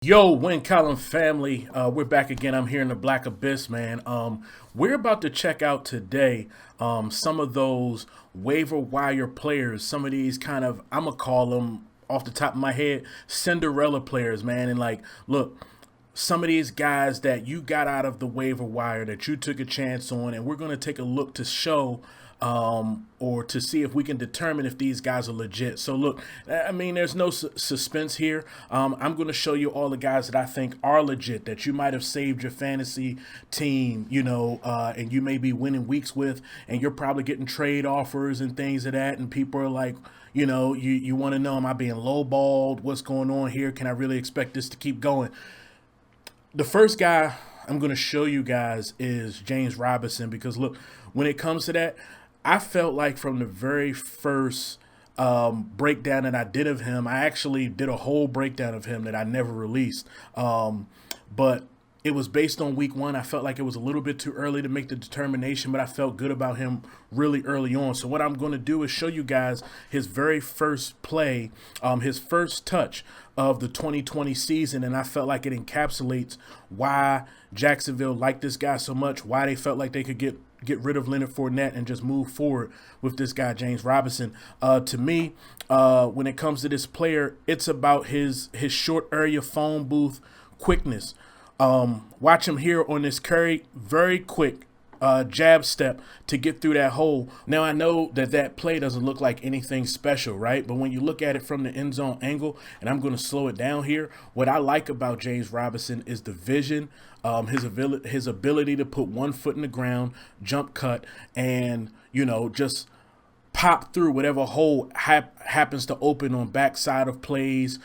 Yo, Win Column family, we're back again. I'm here in the Black Abyss, man. We're about to check out today some of those waiver wire players. Some of these kind of, I'm gonna call them off the top of my head, Cinderella players, man. And like, look, some of these guys that you got out of the waiver wire that you took a chance on, and we're gonna take a look to show or to see if we can determine if these guys are legit. So look, I mean, there's no suspense here. I'm going to show you all the guys that I think are legit, that you might have saved your fantasy team, and you may be winning weeks with, and you're probably getting trade offers and things of that. And people are like, you want to know, am I being lowballed? What's going on here? Can I really expect this to keep going? The first guy I'm going to show you guys is James Robinson, because look, when it comes to that, I felt like from the very first breakdown that I did of him, I actually did a whole breakdown of him that I never released. But it was based on week one. I felt like it was a little bit too early to make the determination, but I felt good about him really early on. So what I'm going to do is show you guys his very first play, his first touch of the 2020 season, and I felt like it encapsulates why Jacksonville liked this guy so much, why they felt like they could get rid of Leonard Fournette and just move forward with this guy, James Robinson. To me, when it comes to this player, it's about his short area phone booth quickness. Watch him here on this curry, very quick jab step to get through that hole. Now, I know that play doesn't look like anything special, right? But when you look at it from the end zone angle, and I'm going to slow it down here, what I like about James Robinson is the vision, his ability to put one foot in the ground, jump cut, and, just pop through whatever hole happens to open on backside of plays.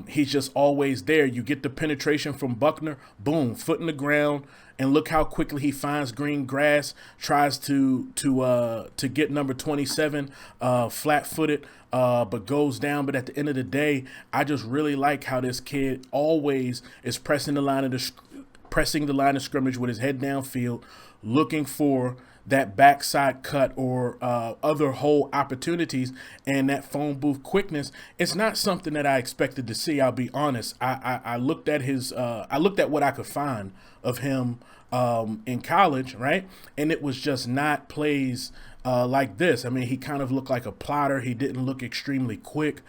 He's just always there. You get the penetration from Buckner, boom, foot in the ground, and look how quickly he finds green grass, tries to get number 27 flat-footed, but goes down. But at the end of the day, I just really like how this kid always is pressing the line of scrimmage with his head downfield, looking for that backside cut or other hole opportunities, and that phone booth quickness. It's not something that I expected to see. I'll be honest. I looked at I looked at what I could find of him in college, right? And it was just not plays like this. I mean, he kind of looked like a plotter. He didn't look extremely quick.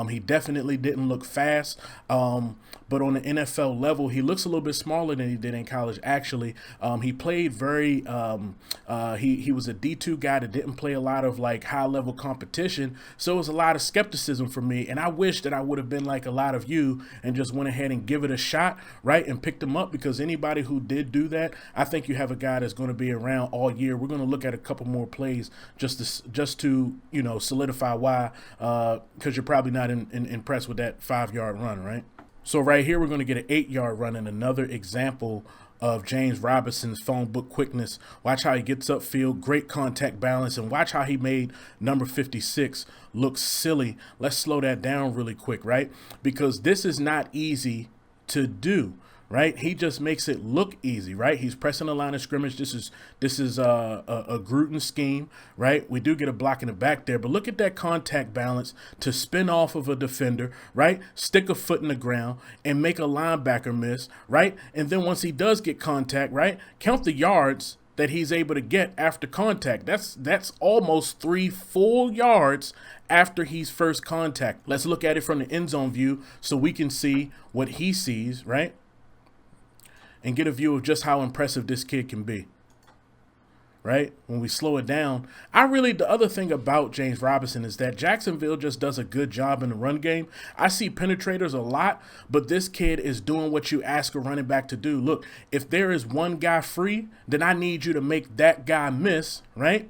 He definitely didn't look fast. But on the NFL level, he looks a little bit smaller than he did in college, actually. He played very he was a D2 guy that didn't play a lot of like high-level competition, so it was a lot of skepticism for me, and I wish that I would have been like a lot of you and just went ahead and give it a shot, right, and picked him up, because anybody who did do that, I think you have a guy that's going to be around all year. We're going to look at a couple more plays just to solidify why, because you're probably not impressed with that 5-yard run, right? So right here, we're going to get an 8-yard run, and another example of James Robinson's phone book quickness. Watch how he gets upfield, great contact balance, and watch how he made number 56 look silly. Let's slow that down really quick, right? Because this is not easy to do, right? He just makes it look easy, right? He's pressing the line of scrimmage. This is a Gruden scheme, right? We do get a block in the back there, but look at that contact balance to spin off of a defender, right? Stick a foot in the ground and make a linebacker miss, right? And then once he does get contact, right, count the yards that he's able to get after contact. That's almost 3 full yards after he's first contact. Let's look at it from the end zone view so we can see what he sees, right? And get a view of just how impressive this kid can be, right? When we slow it down, the other thing about James Robinson is that Jacksonville just does a good job in the run game. I see penetrators a lot, but this kid is doing what you ask a running back to do. Look, if there is one guy free, then I need you to make that guy miss, right?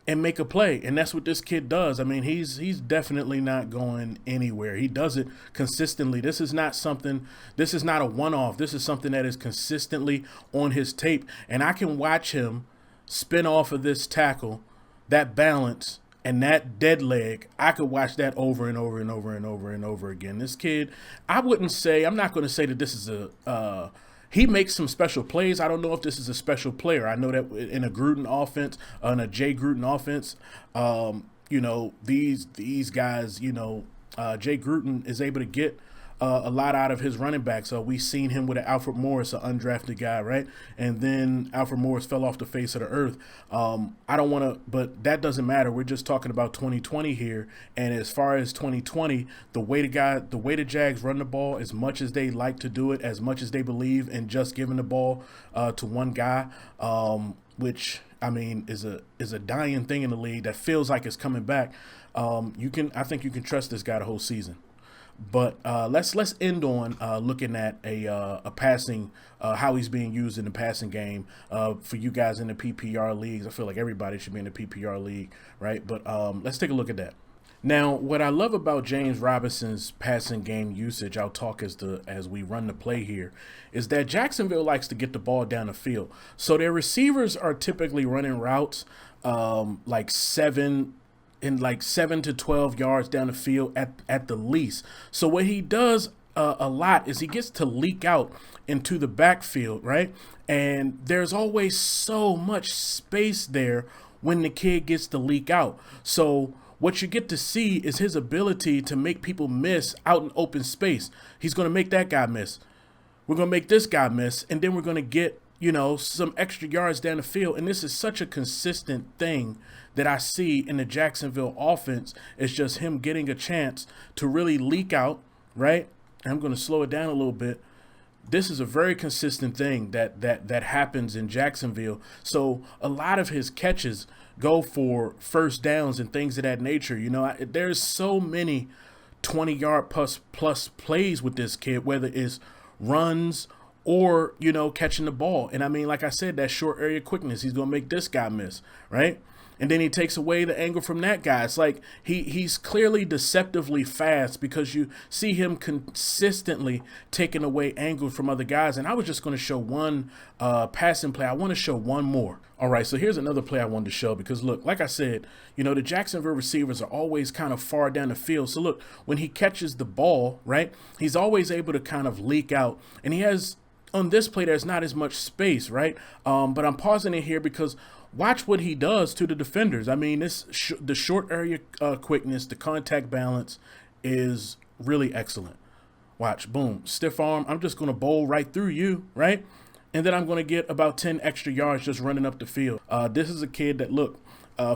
And make a play. And that's what this kid does. I mean, he's definitely not going anywhere. He does it consistently. This is not a one-off. This is something that is consistently on his tape. And I can watch him spin off of this tackle, that balance, and that dead leg. I could watch that over and over and over and over and over again. This kid, I'm not going to say that this is he makes some special plays. I don't know if this is a special player. I know that in a Gruden offense, in a Jay Gruden offense, these guys, Jay Gruden is able to get a lot out of his running backs. We've seen him with an Alfred Morris, an undrafted guy, right? And then Alfred Morris fell off the face of the earth. I don't want to, but that doesn't matter. We're just talking about 2020 here. And as far as 2020, the way the Jags run the ball, as much as they like to do it, as much as they believe in just giving the ball to one guy, which I mean is a dying thing in the league that feels like it's coming back. I think you can trust this guy the whole season. But let's end on looking at a passing, how he's being used in the passing game for you guys in the PPR leagues. I feel like everybody should be in the PPR league, right? But let's take a look at that. Now, what I love about James Robinson's passing game usage, I'll talk as we run the play here, is that Jacksonville likes to get the ball down the field. So their receivers are typically running routes like 7 to 12 yards down the field at the least. So what he does a lot is he gets to leak out into the backfield, right? And there's always so much space there when the kid gets to leak out. So what you get to see is his ability to make people miss out in open space. He's going to make that guy miss. We're going to make this guy miss, and then we're going to get, some extra yards down the field. And this is such a consistent thing that I see in the Jacksonville offense. It's just him getting a chance to really leak out, right? And I'm going to slow it down a little bit. This is a very consistent thing that happens in Jacksonville. So a lot of his catches go for first downs and things of that nature. There's so many 20-yard plus plays with this kid, whether it's runs or, catching the ball. And I mean, like I said, that short area quickness, he's going to make this guy miss, right? And then he takes away the angle from that guy. It's like he's clearly deceptively fast because you see him consistently taking away angles from other guys. And I was just going to show one passing play. I want to show one more. All right, so here's another play I wanted to show because, look, like I said, the Jacksonville receivers are always kind of far down the field. So, look, when he catches the ball, right, he's always able to kind of leak out. And he has, on this play, there's not as much space, right? But I'm pausing it here because watch what he does to the defenders. I mean, the short area quickness, the contact balance is really excellent. Watch, boom, stiff arm. I'm just going to bowl right through you, right? And then I'm going to get about 10 extra yards just running up the field. This is a kid that, look,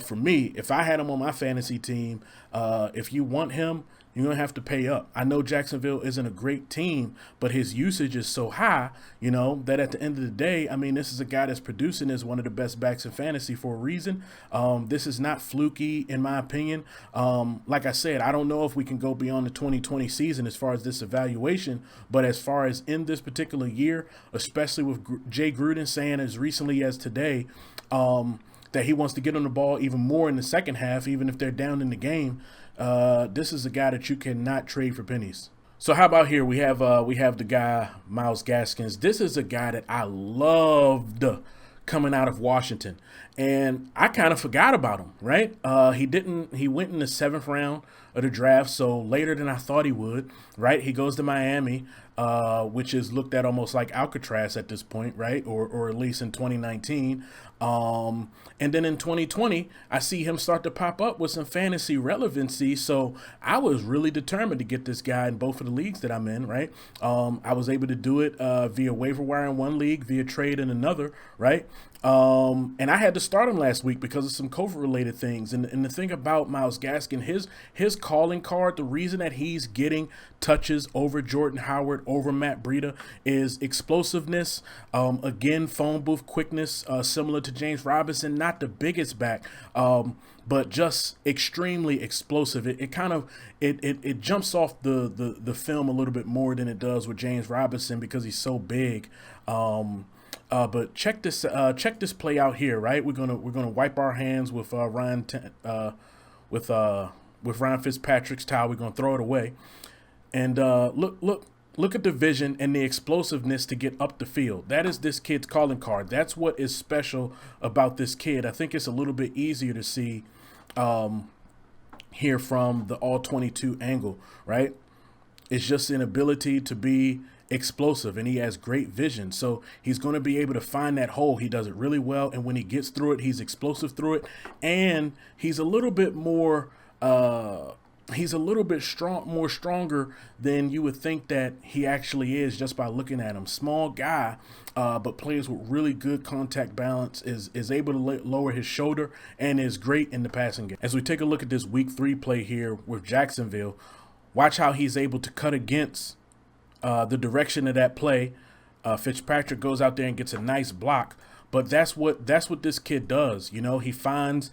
for me, if I had him on my fantasy team, if you want him, you're going to have to pay up. I know Jacksonville isn't a great team, but his usage is so high, that at the end of the day, I mean, this is a guy that's producing as one of the best backs in fantasy for a reason. This is not fluky, in my opinion. Like I said, I don't know if we can go beyond the 2020 season as far as this evaluation, but as far as in this particular year, especially with Jay Gruden saying as recently as today, that he wants to get on the ball even more in the second half, even if they're down in the game. This is a guy that you cannot trade for pennies. So how about here? We have the guy Myles Gaskin. This is a guy that I loved coming out of Washington, and I kind of forgot about him. Right? He went in the 7th round of the draft, so later than I thought he would. Right? He goes to Miami, which is looked at almost like Alcatraz at this point, right? Or at least in 2019. And then in 2020, I see him start to pop up with some fantasy relevancy. So I was really determined to get this guy in both of the leagues that I'm in, right? I was able to do it via waiver wire in one league, via trade in another, right? And I had to start him last week because of some COVID-related things. And the thing about Myles Gaskin, his calling card, the reason that he's getting touches over Jordan Howard, over Matt Breida, is explosiveness. Again, phone booth quickness, similar to James Robinson, not the biggest back, but just extremely explosive. It jumps off the film a little bit more than it does with James Robinson because he's so big. But check this play out here, right? We're gonna wipe our hands with Ryan Fitzpatrick's towel. We're gonna throw it away, and look at the vision and the explosiveness to get up the field. That is this kid's calling card. That's what is special about this kid. I think it's a little bit easier to see here from the all 22 angle, right? It's just an ability to be explosive, and he has great vision, so he's going to be able to find that hole. He does it really well, and when he gets through it, he's explosive through it, and he's a little bit more he's a little bit more stronger than you would think that he actually is just by looking at him. Small guy, but plays with really good contact balance, is able to lower his shoulder, and is great in the passing game. As we take a look at this week 3 play here with Jacksonville, watch how he's able to cut against the direction of that play. Fitzpatrick goes out there and gets a nice block. But that's what this kid does. You know, he finds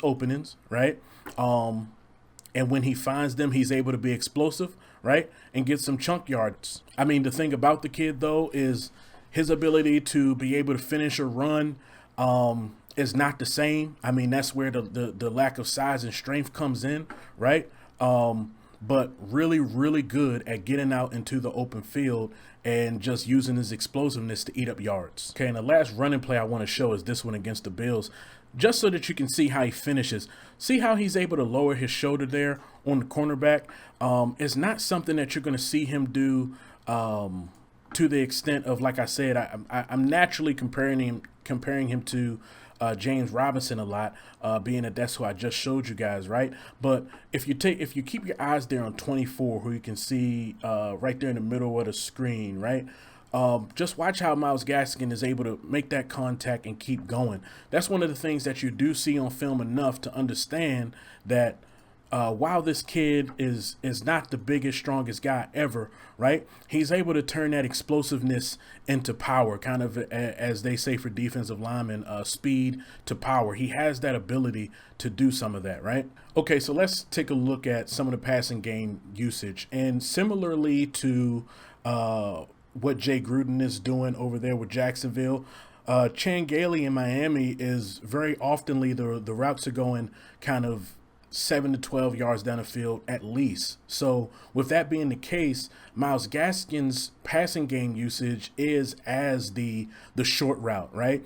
openings, right? And when he finds them, he's able to be explosive, right? And get some chunk yards. I mean, the thing about the kid, though, is his ability to be able to finish a run is not the same. I mean, that's where the lack of size and strength comes in, right? But really, really good at getting out into the open field and just using his explosiveness to eat up yards. Okay, and the last running play I want to show is this one against the Bills, just so that you can see how he finishes. See how he's able to lower his shoulder there on the cornerback. It's not something that you're going to see him do to the extent of, like I said, I'm naturally comparing him to James Robinson a lot, being that that's who I just showed you guys, right? But if you keep your eyes there on 24, who you can see right there in the middle of the screen, right? Just watch how Myles Gaskin is able to make that contact and keep going. That's one of the things that you do see on film enough to understand that while this kid is not the biggest, strongest guy ever, right? He's able to turn that explosiveness into power, kind of as they say for defensive linemen, speed to power. He has that ability to do some of that, right? Okay, so let's take a look at some of the passing game usage. And similarly to what Jay Gruden is doing over there with Jacksonville, Chan Gailey in Miami is very oftenly the routes are going kind of 7 to 12 yards down the field at least. So with that being the case, Myles Gaskin's passing game usage is as the short route, right?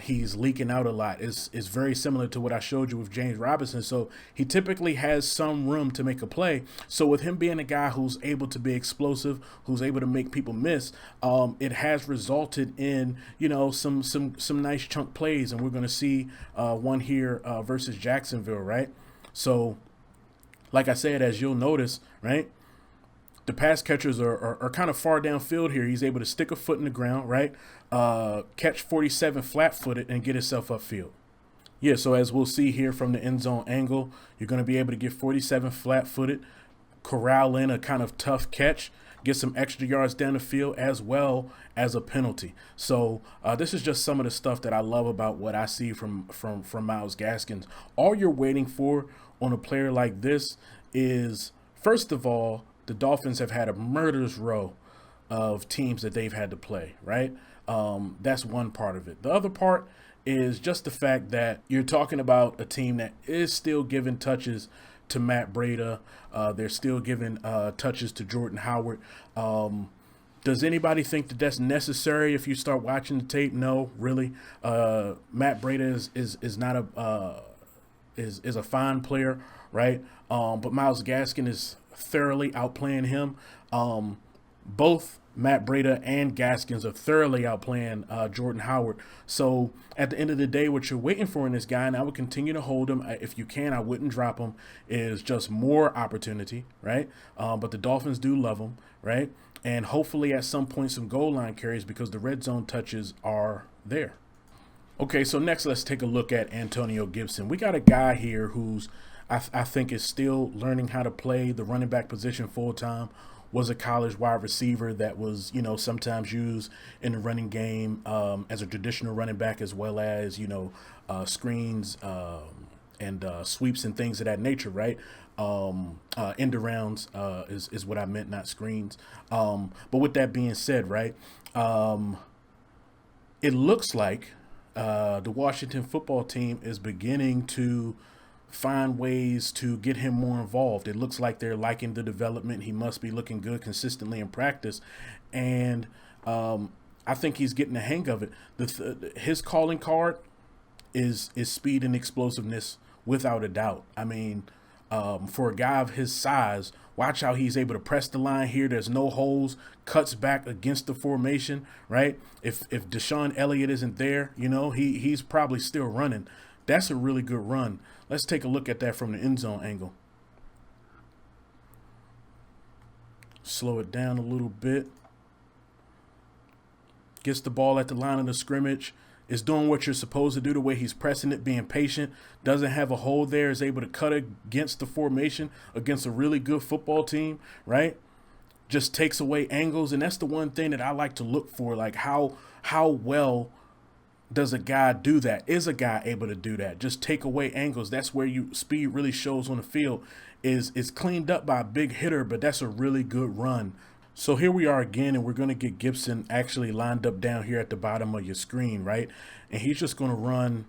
He's leaking out a lot. Is very similar to what I showed you with James Robinson. So he typically has some room to make a play. So with him being a guy who's able to be explosive, who's able to make people miss, it has resulted in, you know, some nice chunk plays, and we're going to see one here versus Jacksonville, right? So, like I said, as you'll notice, right, the pass catchers are kind of far downfield here. He's able to stick a foot in the ground, right, catch 47 flat-footed and get himself upfield. Yeah, so as we'll see here from the end zone angle, you're going to be able to get 47 flat-footed, corral in a kind of tough catch, get some extra yards down the field as well as a penalty. So this is just some of the stuff that I love about what I see from Myles Gaskin. All you're waiting for on a player like this is, first of all, the Dolphins have had a murderous row of teams that they've had to play, right? That's one part of it. The other part is just the fact that you're talking about a team that is still giving touches to Matt Breida. They're still giving touches to Jordan Howard. Does anybody think that that's necessary if you start watching the tape? No, really. Matt Breida is not is a fine player, right? But Myles Gaskin is thoroughly outplaying him. Both Matt Breida and Gaskins are thoroughly outplaying Jordan Howard. So at the end of the day, what you're waiting for in this guy, and I would continue to hold him if you can, I wouldn't drop him, is just more opportunity, right? But the Dolphins do love him, right? And hopefully at some point some goal line carries, because the red zone touches are there. Okay, so next let's take a look at Antonio Gibson. We got a guy here who's I think is still learning how to play the running back position full time. Was a college wide receiver that was, you know, sometimes used in the running game as a traditional running back, as well as, you know, screens and sweeps and things of that nature, right? End arounds is what I meant, not screens. But with that being said, right, it looks like the Washington football team is beginning to find ways to get him more involved. It looks like they're liking the development. He must be looking good consistently in practice. And I think he's getting the hang of it. His calling card is speed and explosiveness without a doubt. I mean, for a guy of his size, watch how he's able to press the line here. There's no holes, cuts back against the formation, right? If Deshaun Elliott isn't there, you know, he's probably still running. That's a really good run. Let's take a look at that from the end zone angle. Slow it down a little bit. Gets the ball at the line of the scrimmage. Is doing what you're supposed to do the way he's pressing it, being patient. Doesn't have a hole there. Is able to cut against the formation against a really good football team, right? Just takes away angles. And that's the one thing that I like to look for. Like how well does a guy do that? Is a guy able to do that? Just take away angles. That's where speed really shows on the field. Is cleaned up by a big hitter, but that's a really good run. So here we are again, and we're going to get Gibson actually lined up down here at the bottom of your screen, right? And he's just going to run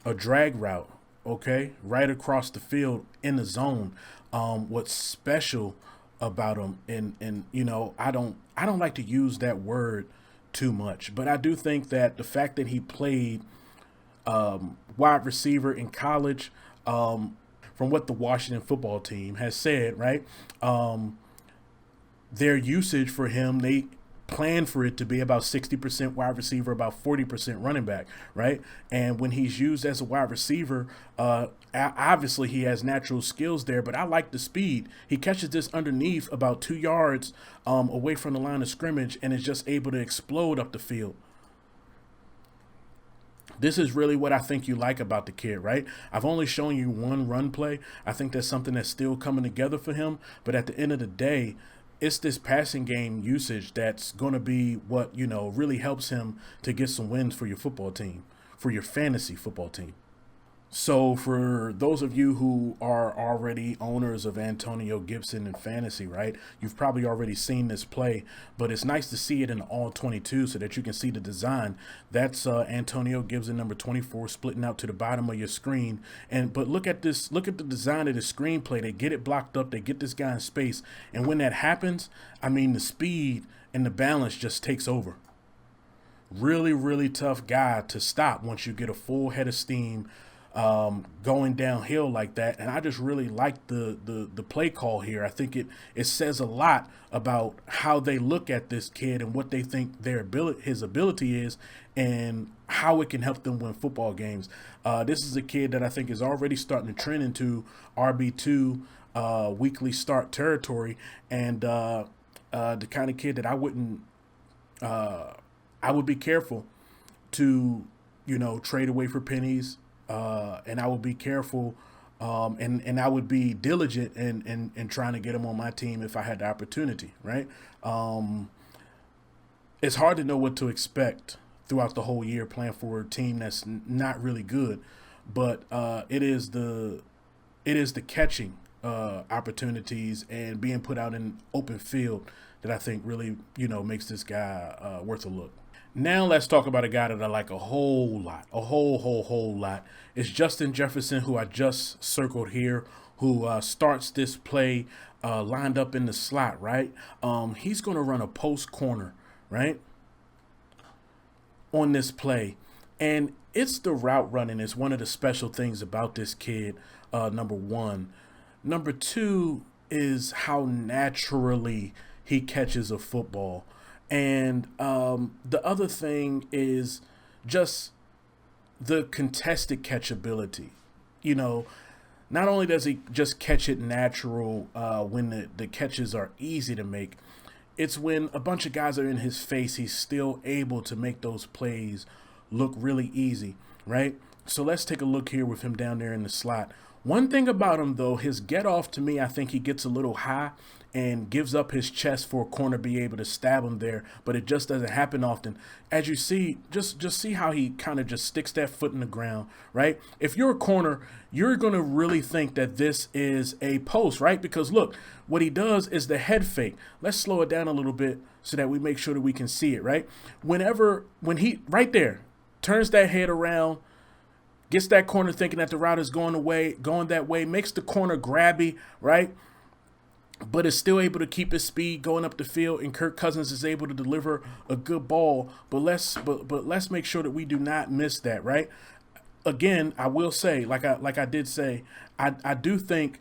a drag route, okay, right across the field in the zone. What's special about him, and you know, I don't like to use that word too much, but I do think that the fact that he played wide receiver in college, from what the Washington football team has said, right? Their usage for him, they plan for it to be about 60% wide receiver, about 40% running back, right? And when he's used as a wide receiver, obviously he has natural skills there, but I like the speed. He catches this underneath about 2 yards away from the line of scrimmage and is just able to explode up the field. This is really what I think you like about the kid, right? I've only shown you one run play. I think that's something that's still coming together for him. But at the end of the day, it's this passing game usage that's going to be what, you know, really helps him to get some wins for your football team, for your fantasy football team. So for those of you who are already owners of Antonio Gibson in fantasy, right, you've probably already seen this play, but it's nice to see it in all 22 so that you can see the design. That's Antonio Gibson, number 24, splitting out to the bottom of your screen. But look at this, look at the design of the screenplay. They get it blocked up, they get this guy in space. And when that happens, I mean, the speed and the balance just takes over. Really, really tough guy to stop once you get a full head of steam going downhill like that. And I just really like the play call here. I think it says a lot about how they look at this kid and what they think his ability is and how it can help them win football games. This is a kid that I think is already starting to trend into RB2 weekly start territory, and the kind of kid that I would be careful to, you know, trade away for pennies. And I would be careful, and I would be diligent in trying to get him on my team if I had the opportunity, right? It's hard to know what to expect throughout the whole year playing for a team that's not really good, but it is the catching opportunities and being put out in open field that I think really, you know, makes this guy worth a look. Now let's talk about a guy that I like a whole lot, a whole lot. It's Justin Jefferson, who I just circled here, who starts this play lined up in the slot, right? He's going to run a post corner, right, on this play. And it's the route running is one of the special things about this kid, number one. Number two is how naturally he catches a football. And the other thing is just the contested catchability. You know, not only does he just catch it natural when the catches are easy to make, it's when a bunch of guys are in his face, he's still able to make those plays look really easy, right? So let's take a look here with him down there in the slot. One thing about him, though, his get off to me, I think he gets a little high and gives up his chest for a corner to be able to stab him there, but it just doesn't happen often. As you see, just see how he kind of just sticks that foot in the ground, right? If you're a corner, you're going to really think that this is a post, right? Because look, what he does is the head fake. Let's slow it down a little bit so that we make sure that we can see it, right? When he, right there, turns that head around, gets that corner thinking that the route is going that way, makes the corner grabby, right? But is still able to keep his speed going up the field, and Kirk Cousins is able to deliver a good ball. But let's make sure that we do not miss that, right? Again, I will say, like I did say, I do think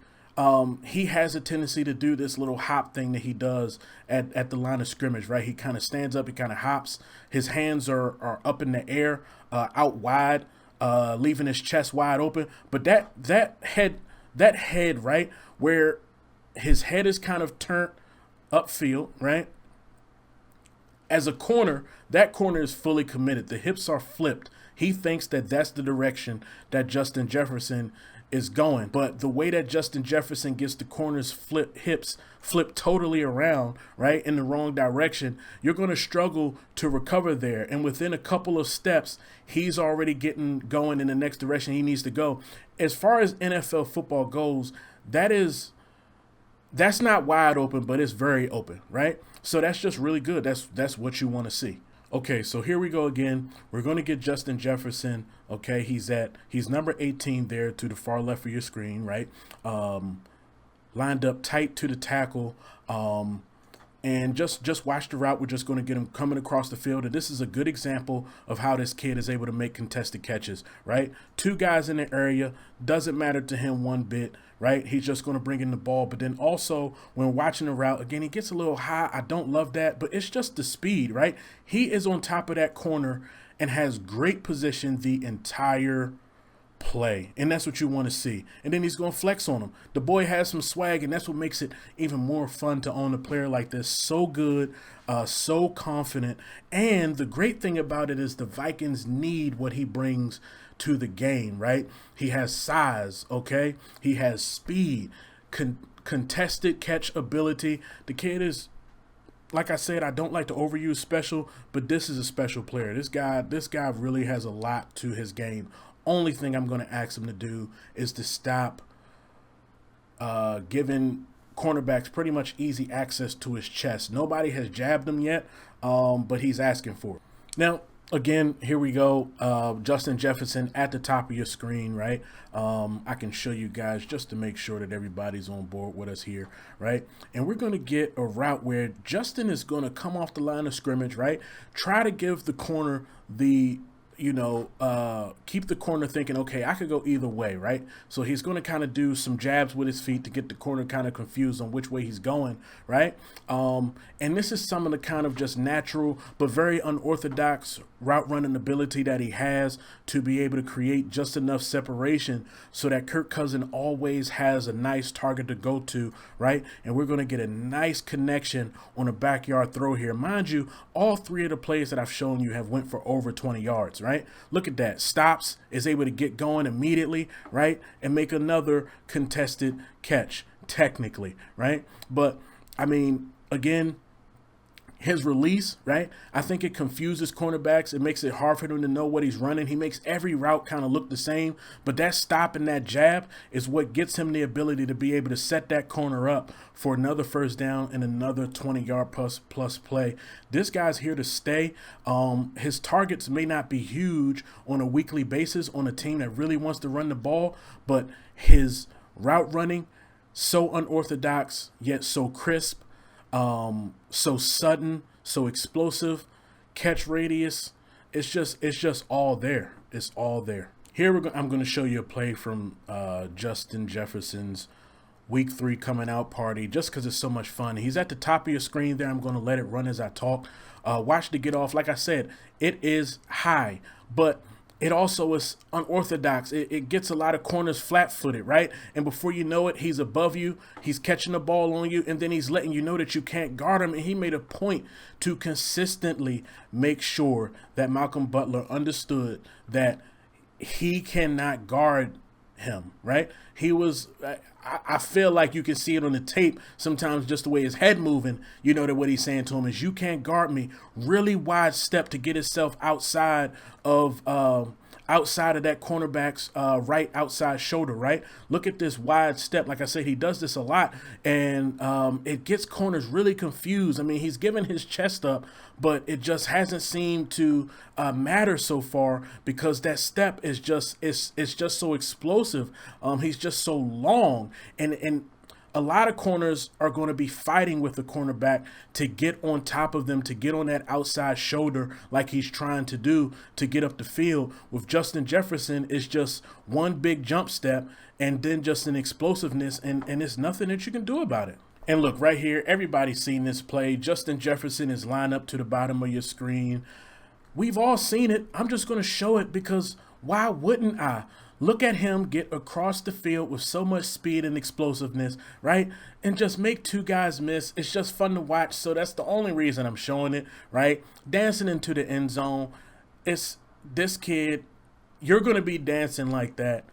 he has a tendency to do this little hop thing that he does at the line of scrimmage, right? He kind of stands up, he kind of hops. His hands are up in the air, out wide, leaving his chest wide open. But that head, right, where his head is kind of turned upfield, right? As a corner, that corner is fully committed. The hips are flipped. He thinks that that's the direction that Justin Jefferson is going. But the way that Justin Jefferson gets the corner's hips flipped totally around, right, in the wrong direction, you're going to struggle to recover there. And within a couple of steps, he's already getting going in the next direction he needs to go. As far as NFL football goes, that's not wide open, but it's very open, right? So that's just really good. That's what you want to see. Okay, so here we go again. We're going to get Justin Jefferson. Okay, he's number 18 there to the far left of your screen, right? Lined up tight to the tackle. And just watch the route. We're just going to get him coming across the field. And this is a good example of how this kid is able to make contested catches, right? Two guys in the area. Doesn't matter to him one bit, right? He's just going to bring in the ball. But then also when watching the route, again, he gets a little high. I don't love that, but it's just the speed, right? He is on top of that corner and has great position the entire play, and that's what you want to see. And then he's going to flex on him. The boy has some swag, and that's what makes it even more fun to own a player like this. So good, so confident. And the great thing about it is the Vikings need what he brings to the game, right? He has size, okay? He has speed, contested catch ability. The kid is, like I said, I don't like to overuse special, but this is a special player. This guy really has a lot to his game. Only thing I'm going to ask him to do is to stop giving cornerbacks pretty much easy access to his chest. Nobody has jabbed him yet, but he's asking for it. Now, again, here we go. Justin Jefferson at the top of your screen, right? I can show you guys just to make sure that everybody's on board with us here, right? And we're going to get a route where Justin is going to come off the line of scrimmage, right? Try to give the corner the keep the corner thinking, okay, I could go either way, right? So he's going to kind of do some jabs with his feet to get the corner kind of confused on which way he's going, right? And this is some of the kind of just natural but very unorthodox route running ability that he has to be able to create just enough separation so that Kirk Cousins always has a nice target to go to, right? And we're going to get a nice connection on a backyard throw here. Mind you, all three of the plays that I've shown you have went for over 20 yards, right? Look at that. Stops, is able to get going immediately, right? And make another contested catch, technically, right? But, I mean, again, his release, right? I think it confuses cornerbacks. It makes it hard for them to know what he's running. He makes every route kind of look the same, but that stop and that jab is what gets him the ability to be able to set that corner up for another first down and another 20-yard plus play. This guy's here to stay. His targets may not be huge on a weekly basis on a team that really wants to run the ball, but his route running, so unorthodox yet so crisp, so sudden, so explosive, catch radius. It's just all there. It's all there. Here I'm going to show you a play from Justin Jefferson's Week 3 coming out party, just because it's so much fun. He's at the top of your screen there. I'm going to let it run as I talk. Watch the get off. Like I said, it is high, but it also is unorthodox. It gets a lot of corners flat-footed, right? And before you know it, he's above you. He's catching the ball on you, and then he's letting you know that you can't guard him. And he made a point to consistently make sure that Malcolm Butler understood that he cannot guard him, right? He was, I feel like you can see it on the tape sometimes, just the way his head moving, you know, that what he's saying to him is, you can't guard me. Really wide step to get himself outside of that cornerback's right outside shoulder, right? Look at this wide step. Like I said, he does this a lot, and it gets corners really confused. I mean, he's given his chest up, but it just hasn't seemed to matter so far because that step is just it's just so explosive. He's just so long, and a lot of corners are going to be fighting with the cornerback to get on top of them, to get on that outside shoulder like he's trying to do to get up the field. With Justin Jefferson, it's just one big jump step and then just an explosiveness, and it's nothing that you can do about it. And look, right here, everybody's seen this play. Justin Jefferson is lined up to the bottom of your screen. We've all seen it. I'm just going to show it because why wouldn't I? Look at him get across the field with so much speed and explosiveness, right? And just make two guys miss. It's just fun to watch. So that's the only reason I'm showing it, right? Dancing into the end zone. It's this kid, you're going to be dancing like that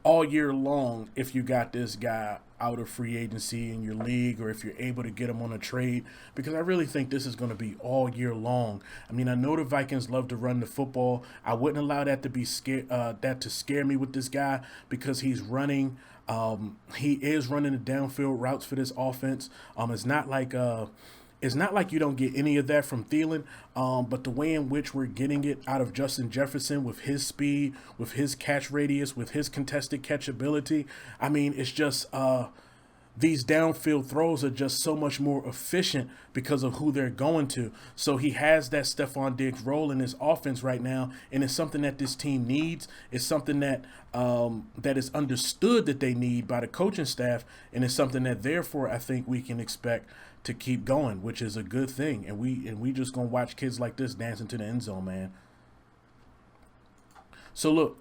all year long if you got this guy out of free agency in your league, or if you're able to get him on a trade, because I really think this is going to be all year long. I mean, I know the Vikings love to run the football. I wouldn't allow that to be that to scare me with this guy, because he's running. He is running the downfield routes for this offense. It's not like you don't get any of that from Thielen, but the way in which we're getting it out of Justin Jefferson with his speed, with his catch radius, with his contested catch ability, I mean, it's just these downfield throws are just so much more efficient because of who they're going to. So he has that Stephon Diggs role in his offense right now, and it's something that this team needs. It's something that that is understood that they need by the coaching staff, and it's something that therefore I think we can expect to keep going, which is a good thing. And we just gonna watch kids like this dance into the end zone, man. So look,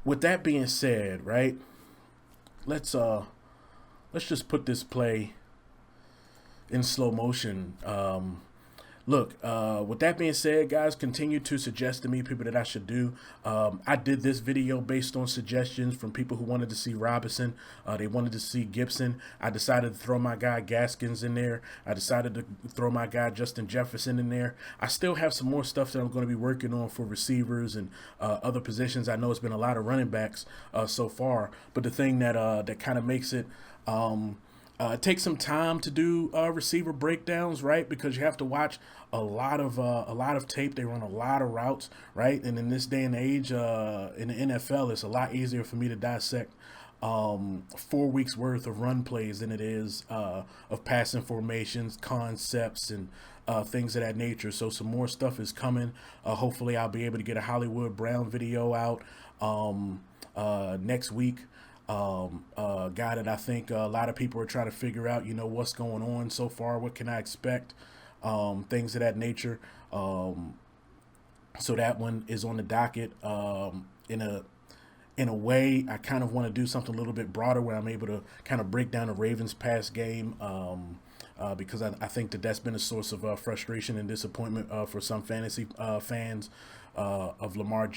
with that being said, right? Let's just put this play in slow motion. Look, with that being said, guys, continue to suggest to me people that I should do. I did this video based on suggestions from people who wanted to see Robinson. They wanted to see Gibson. I decided to throw my guy Gaskins in there. I decided to throw my guy Justin Jefferson in there. I still have some more stuff that I'm going to be working on for receivers and other positions. I know it's been a lot of running backs so far, but the thing that that kind of makes it take some time to do receiver breakdowns, right? Because you have to watch a lot of tape. They run a lot of routes, right? And in this day and age, in the NFL, it's a lot easier for me to dissect 4 weeks worth of run plays than it is of passing formations, concepts, and things of that nature. So some more stuff is coming. Hopefully, I'll be able to get a Hollywood Brown video out next week. Guy that I think a lot of people are trying to figure out, what's going on so far, what can I expect, things of that nature. So that one is on the docket. In a way, I kind of want to do something a little bit broader where I'm able to kind of break down the Ravens pass game, because I think that's been a source of frustration and disappointment for some fantasy fans of Lamar,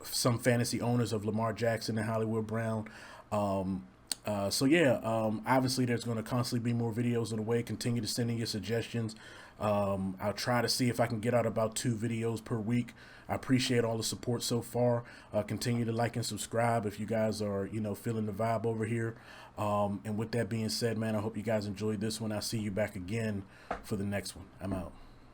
some fantasy owners of Lamar Jackson and Hollywood Brown. So yeah, obviously there's going to constantly be more videos on the way. Continue to send in your suggestions. I'll try to see if I can get out about 2 videos per week. I appreciate all the support so far. Continue to like and subscribe if you guys are, feeling the vibe over here. And with that being said, man, I hope you guys enjoyed this one. I'll see you back again for the next one. I'm out.